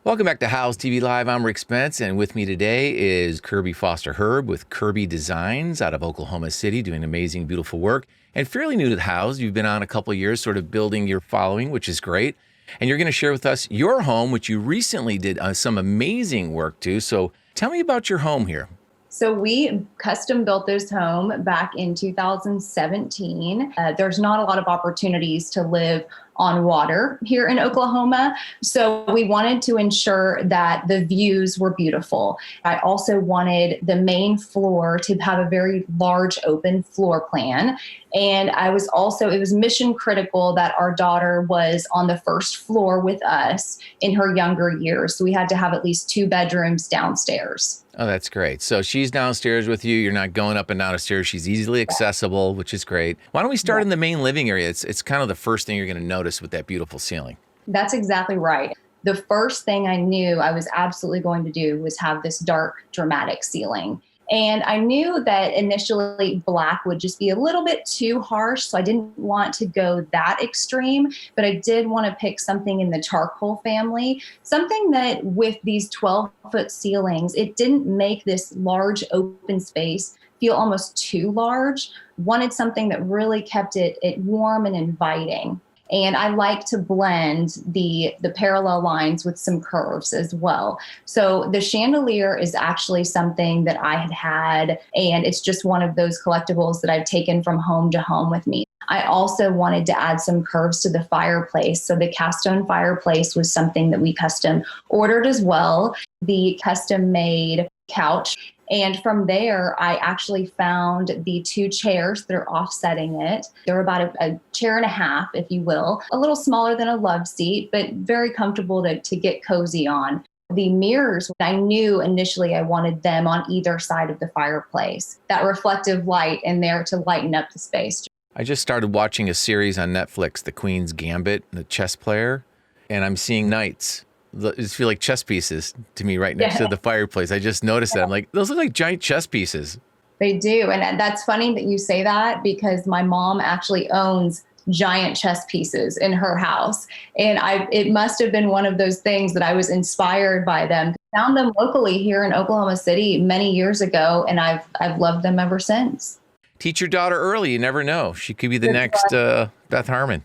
Welcome back to Houzz TV Live. I'm Rick Spence, and with me today is Kirby Foster Hurd with Kirby Designs out of Oklahoma City, doing amazing, beautiful work. And fairly new to the Houzz. You've been on a couple of years, sort of building your following, which is great. And you're going to share with us your home, which you recently did some amazing work to. So tell me about your home here. So we custom built this home back in 2017. There's not a lot of opportunities to live on water here in Oklahoma. So we wanted to ensure that the views were beautiful. I also wanted the main floor to have a very large open floor plan. And it was mission critical that our daughter was on the first floor with us in her younger years. So we had to have at least 2 bedrooms downstairs. Oh, that's great. So she's downstairs with you. You're not going up and down the stairs. She's easily accessible, which is great. Why don't we start in the main living area? It's kind of the first thing you're going to notice with that beautiful ceiling. That's exactly right. The first thing I knew I was absolutely going to do was have this dark, dramatic ceiling. And I knew that initially black would just be a little bit too harsh, so I didn't want to go that extreme, but I did want to pick something in the charcoal family, something that with these 12-foot ceilings, it didn't make this large open space feel almost too large. Wanted something that really kept it warm and inviting. And I like to blend the parallel lines with some curves as well. So the chandelier is actually something that I had, and it's just one of those collectibles that I've taken from home to home with me. I also wanted to add some curves to the fireplace. So the cast stone fireplace was something that we custom ordered as well. The custom made couch. And from there, I actually found the 2 chairs that are offsetting it. They're about a chair and a half, if you will, a little smaller than a love seat, but very comfortable to get cozy on. The mirrors, I knew initially I wanted them on either side of the fireplace. That reflective light in there to lighten up the space. I just started watching a series on Netflix, The Queen's Gambit, the chess player, and I'm seeing knights. These feel like chess pieces to me right next to the fireplace. I just noticed that. I'm like, those look like giant chess pieces. They do. And that's funny that you say that because my mom actually owns giant chess pieces in her house. And it must have been one of those things that I was inspired by them. Found them locally here in Oklahoma City many years ago, and I've loved them ever since. Teach your daughter early. You never know. She could be the next Beth Harmon.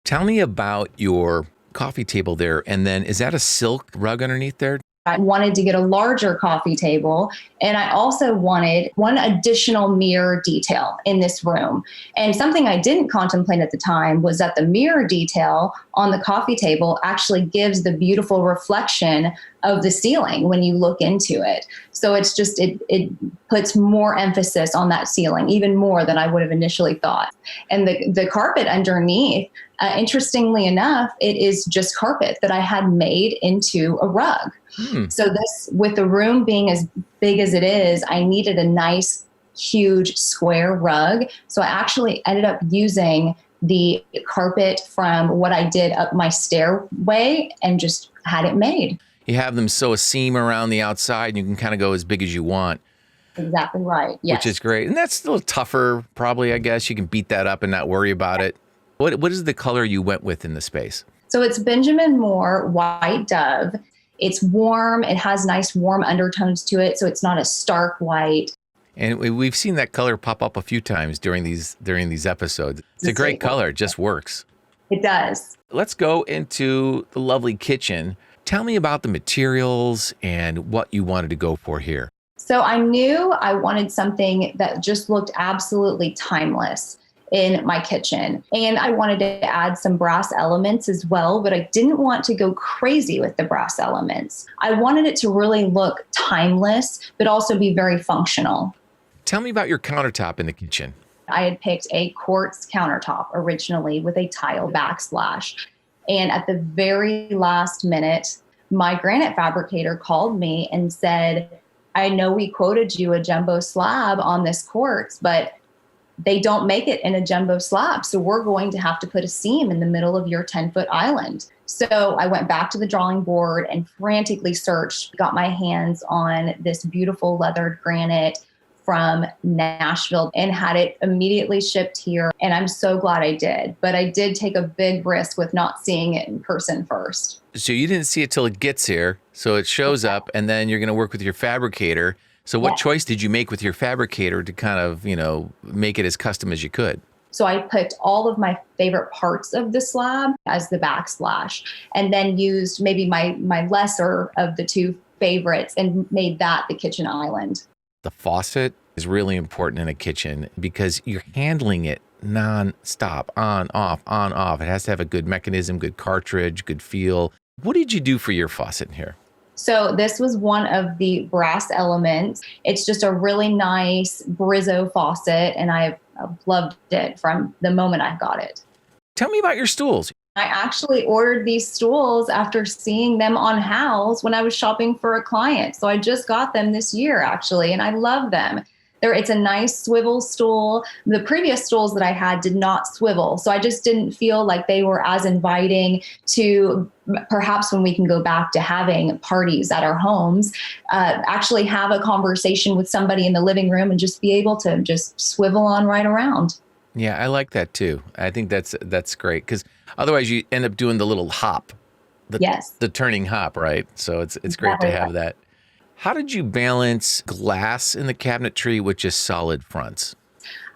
Tell me about your coffee table there, and then is that a silk rug underneath there? I wanted to get a larger coffee table, and I also wanted one additional mirror detail in this room. And something I didn't contemplate at the time was that the mirror detail on the coffee table actually gives the beautiful reflection of the ceiling when you look into it. So it's just, it puts more emphasis on that ceiling, even more than I would have initially thought. And the carpet underneath, interestingly enough, it is just carpet that I had made into a rug. So this, with the room being as big as it is, I needed a nice, huge square rug. So I actually ended up using the carpet from what I did up my stairway and just had it made. You have them sew a seam around the outside, and you can kind of go as big as you want. Exactly right. Yes. Which is great. And that's a little tougher, probably, I guess. You can beat that up and not worry about it. What is the color you went with in the space? So it's Benjamin Moore White Dove. It's warm. It has nice warm undertones to it, so it's not a stark white. And we've seen that color pop up a few times during these episodes. It's a great color. It just works. It does. Let's go into the lovely kitchen. Tell me about the materials and what you wanted to go for here. So I knew I wanted something that just looked absolutely timeless in my kitchen. And I wanted to add some brass elements as well, but I didn't want to go crazy with the brass elements. I wanted it to really look timeless, but also be very functional. Tell me about your countertop in the kitchen. I had picked a quartz countertop originally with a tile backsplash. And at the very last minute, my granite fabricator called me and said, I know we quoted you a jumbo slab on this quartz, but they don't make it in a jumbo slab. So we're going to have to put a seam in the middle of your 10-foot island. So I went back to the drawing board and frantically searched, got my hands on this beautiful leathered granite from Nashville and had it immediately shipped here. And I'm so glad I did. But I did take a big risk with not seeing it in person first. So you didn't see it till it gets here. So it shows up, and then you're going to work with your fabricator. So what choice did you make with your fabricator to kind of, make it as custom as you could? So I picked all of my favorite parts of the slab as the backsplash, and then used maybe my lesser of the two favorites and made that the kitchen island. The faucet is really important in a kitchen because you're handling it non-stop, on, off, on, off. It has to have a good mechanism, good cartridge, good feel. What did you do for your faucet in here? So this was one of the brass elements. It's just a really nice Brizzo faucet, and I've loved it from the moment I got it. Tell me about your stools. I actually ordered these stools after seeing them on Houzz when I was shopping for a client. So I just got them this year, actually, and I love them. It's a nice swivel stool. The previous stools that I had did not swivel, so I just didn't feel like they were as inviting to perhaps when we can go back to having parties at our homes, actually have a conversation with somebody in the living room and just be able to just swivel on right around. Yeah, I like that too. I think that's great because otherwise you end up doing the little hop, the turning hop, right? So it's great to have that. How did you balance glass in the cabinetry with just solid fronts?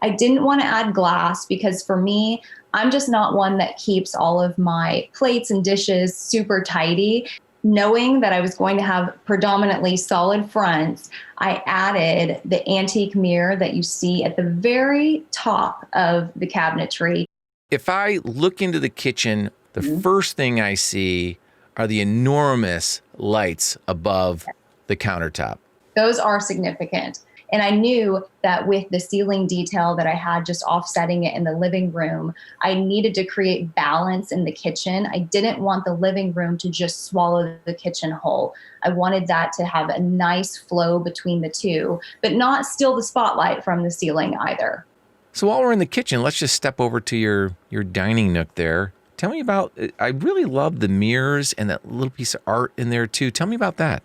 I didn't want to add glass because for me, I'm just not one that keeps all of my plates and dishes super tidy. Knowing that I was going to have predominantly solid fronts, I added the antique mirror that you see at the very top of the cabinetry. If I look into the kitchen, the first thing I see are the enormous lights above the countertop. Those are significant. And I knew that with the ceiling detail that I had just offsetting it in the living room, I needed to create balance in the kitchen. I didn't want the living room to just swallow the kitchen whole. I wanted that to have a nice flow between the two, but not steal the spotlight from the ceiling either. So while we're in the kitchen, let's just step over to your dining nook there. Tell me about, I really love the mirrors and that little piece of art in there too. Tell me about that.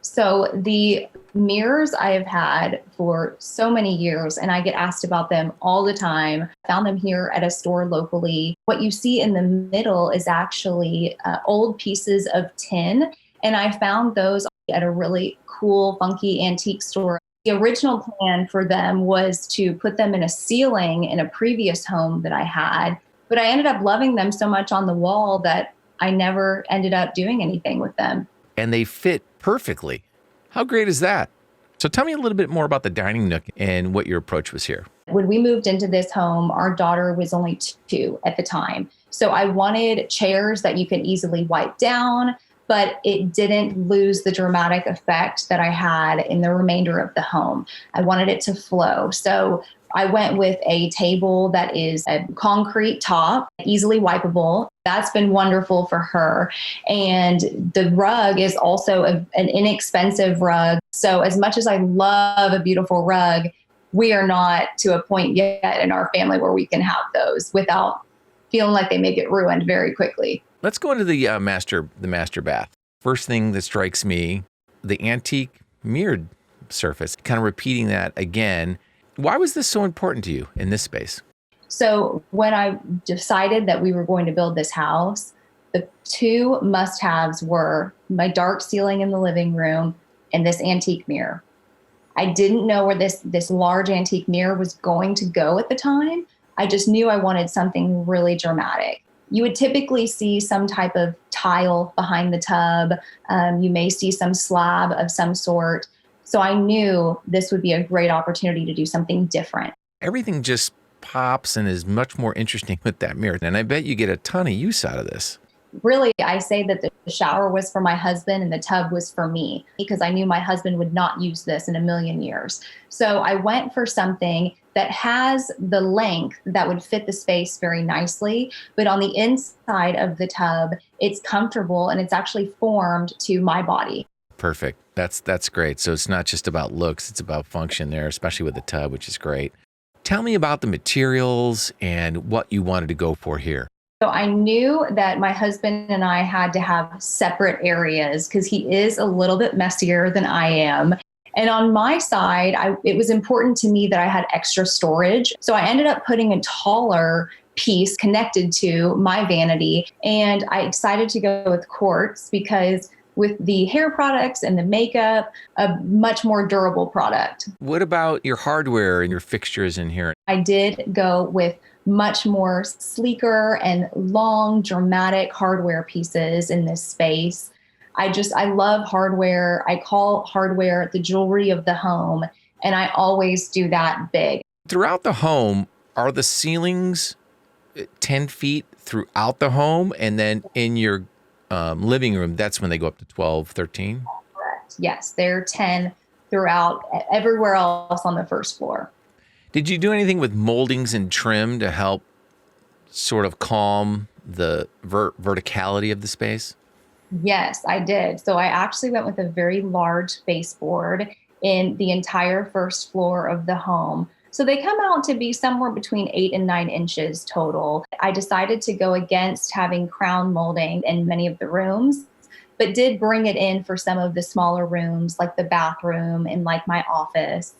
So the mirrors I have had for so many years, and I get asked about them all the time. I found them here at a store locally. What you see in the middle is actually old pieces of tin, and I found those at a really cool, funky antique store. The original plan for them was to put them in a ceiling in a previous home that I had, but I ended up loving them so much on the wall that I never ended up doing anything with them. And they fit perfectly. How great is that? So tell me a little bit more about the dining nook and what your approach was here. When we moved into this home, our daughter was only 2 at the time. So I wanted chairs that you could easily wipe down, but it didn't lose the dramatic effect that I had in the remainder of the home. I wanted it to flow. So I went with a table that is a concrete top, easily wipeable. That's been wonderful for her. And the rug is also an inexpensive rug. So as much as I love a beautiful rug, we are not to a point yet in our family where we can have those without feeling like they may get ruined very quickly. Let's go into the master bath. First thing that strikes me, the antique mirrored surface, kind of repeating that again. Why was this so important to you in this space? So when I decided that we were going to build this house, the 2 must-haves were my dark ceiling in the living room and this antique mirror. I didn't know where this large antique mirror was going to go at the time. I just knew I wanted something really dramatic. You would typically see some type of tile behind the tub. You may see some slab of some sort. So I knew this would be a great opportunity to do something different. Everything just pops and is much more interesting with that mirror. And I bet you get a ton of use out of this. Really, I say that the shower was for my husband and the tub was for me because I knew my husband would not use this in a million years. So I went for something that has the length that would fit the space very nicely, but on the inside of the tub, it's comfortable and it's actually formed to my body. Perfect. That's great. So it's not just about looks, it's about function there, especially with the tub, which is great. Tell me about the materials and what you wanted to go for here. So I knew that my husband and I had to have separate areas because he is a little bit messier than I am. And on my side, it was important to me that I had extra storage. So I ended up putting a taller piece connected to my vanity. And I decided to go with quartz because with the hair products and the makeup, a much more durable product. What about your hardware and your fixtures in here? I did go with much more sleeker and long, dramatic hardware pieces in this space. I love hardware. I call hardware the jewelry of the home, and I always do that big. Throughout the home, are the ceilings 10 feet throughout the home? And then in your living room, that's when they go up to 12, 13? Correct. Yes, they're 10 throughout everywhere else on the first floor. Did you do anything with moldings and trim to help sort of calm the verticality of the space? Yes, I did. So I actually went with a very large baseboard in the entire first floor of the home. So they come out to be somewhere between 8 and 9 inches total. I decided to go against having crown molding in many of the rooms, but did bring it in for some of the smaller rooms like the bathroom and like my office.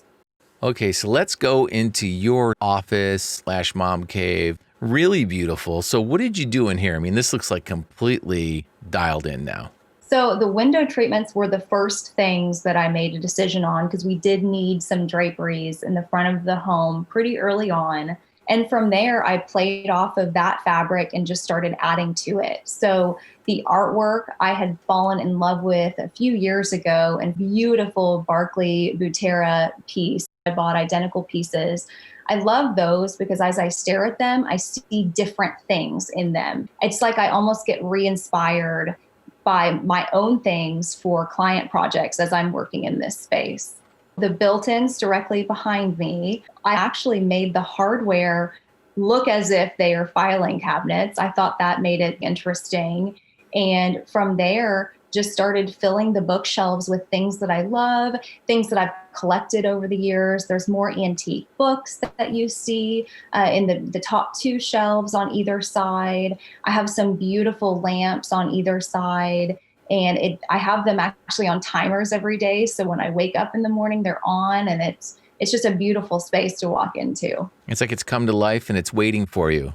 Okay, so let's go into your office / mom cave. Really beautiful. So what did you do in here? I mean, this looks like completely dialed in now. So the window treatments were the first things that I made a decision on because we did need some draperies in the front of the home pretty early on. And from there, I played off of that fabric and just started adding to it. So the artwork I had fallen in love with a few years ago, and beautiful Barclay Butera piece. I bought identical pieces. I love those because as I stare at them, I see different things in them. It's like I almost get re-inspired by my own things for client projects as I'm working in this space. The built-ins directly behind me, I actually made the hardware look as if they are filing cabinets. I thought that made it interesting. And from there, just started filling the bookshelves with things that I love, things that I've collected over the years. There's more antique books that you see in the top 2 shelves on either side. I have some beautiful lamps on either side, and I have them actually on timers every day. So when I wake up in the morning, they're on, and it's just a beautiful space to walk into. It's like it's come to life and it's waiting for you.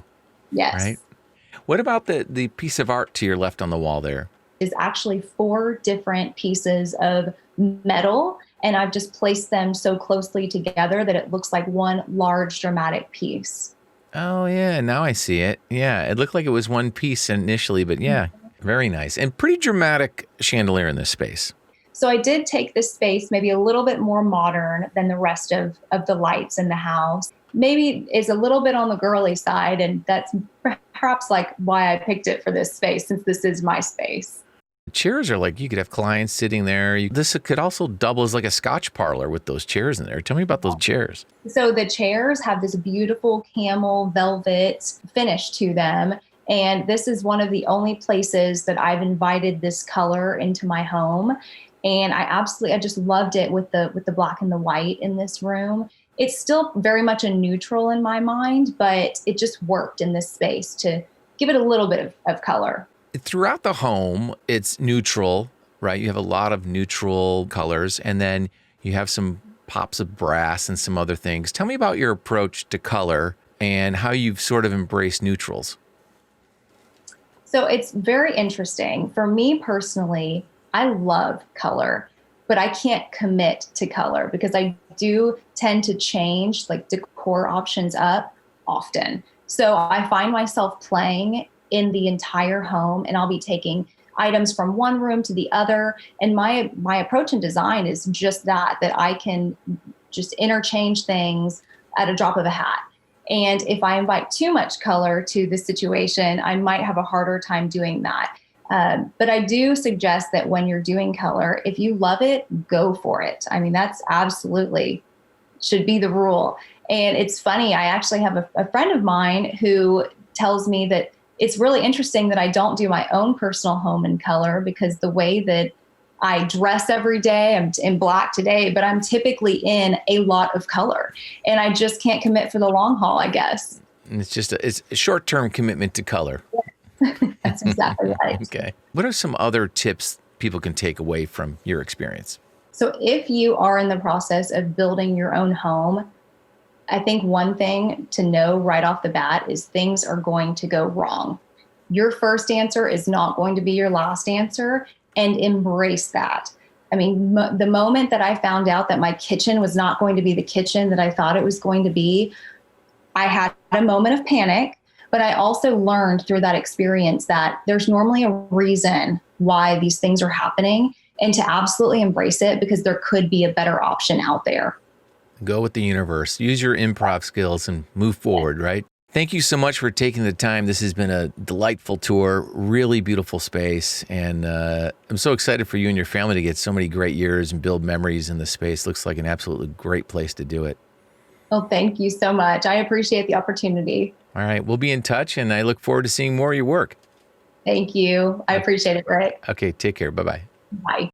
Yes. Right? What about the piece of art to your left on the wall there? Is actually 4 different pieces of metal, and I've just placed them so closely together that it looks like one large dramatic piece. Oh, yeah. Now I see it. Yeah. It looked like it was one piece initially, but yeah, very nice. And pretty dramatic chandelier in this space. So I did take this space maybe a little bit more modern than the rest of the lights in the house. Maybe is a little bit on the girly side, and that's perhaps like why I picked it for this space, since this is my space. The chairs are like, you could have clients sitting there. This could also double as like a Scotch parlor with those chairs in there. Tell me about those chairs. So the chairs have this beautiful camel velvet finish to them. And this is one of the only places that I've invited this color into my home. And I just loved it with the black and the white in this room. It's still very much a neutral in my mind, but it just worked in this space to give it a little bit of color. Throughout the home, it's neutral, right? You have a lot of neutral colors, and then you have some pops of brass and some other things. Tell me about your approach to color and how you've sort of embraced neutrals. So it's very interesting. For me personally, I love color, but I can't commit to color because I do tend to change like decor options up often. So I find myself playing in the entire home, and I'll be taking items from one room to the other. And my approach in design is just that I can just interchange things at a drop of a hat. And if I invite too much color to the situation, I might have a harder time doing that. But I do suggest that when you're doing color, if you love it, go for it. I mean, that's absolutely should be the rule. And it's funny, I actually have a friend of mine who tells me that it's really interesting that I don't do my own personal home in color because the way that I dress every day, I'm in black today, but I'm typically in a lot of color, and I just can't commit for the long haul, I guess. And it's a short-term commitment to color. That's exactly right. Okay. What are some other tips people can take away from your experience? So if you are in the process of building your own home, I think one thing to know right off the bat is things are going to go wrong. Your first answer is not going to be your last answer, and embrace that. I mean, the moment that I found out that my kitchen was not going to be the kitchen that I thought it was going to be, I had a moment of panic, but I also learned through that experience that there's normally a reason why these things are happening, and to absolutely embrace it, because there could be a better option out there. Go with the universe. Use your improv skills and move forward, right? Thank you so much for taking the time. This has been a delightful tour, really beautiful space. And I'm so excited for you and your family to get so many great years and build memories in the space. Looks like an absolutely great place to do it. Well, thank you so much. I appreciate the opportunity. All right. We'll be in touch, and I look forward to seeing more of your work. Thank you. I appreciate it, Rick. Okay. Take care. Bye-bye. Bye.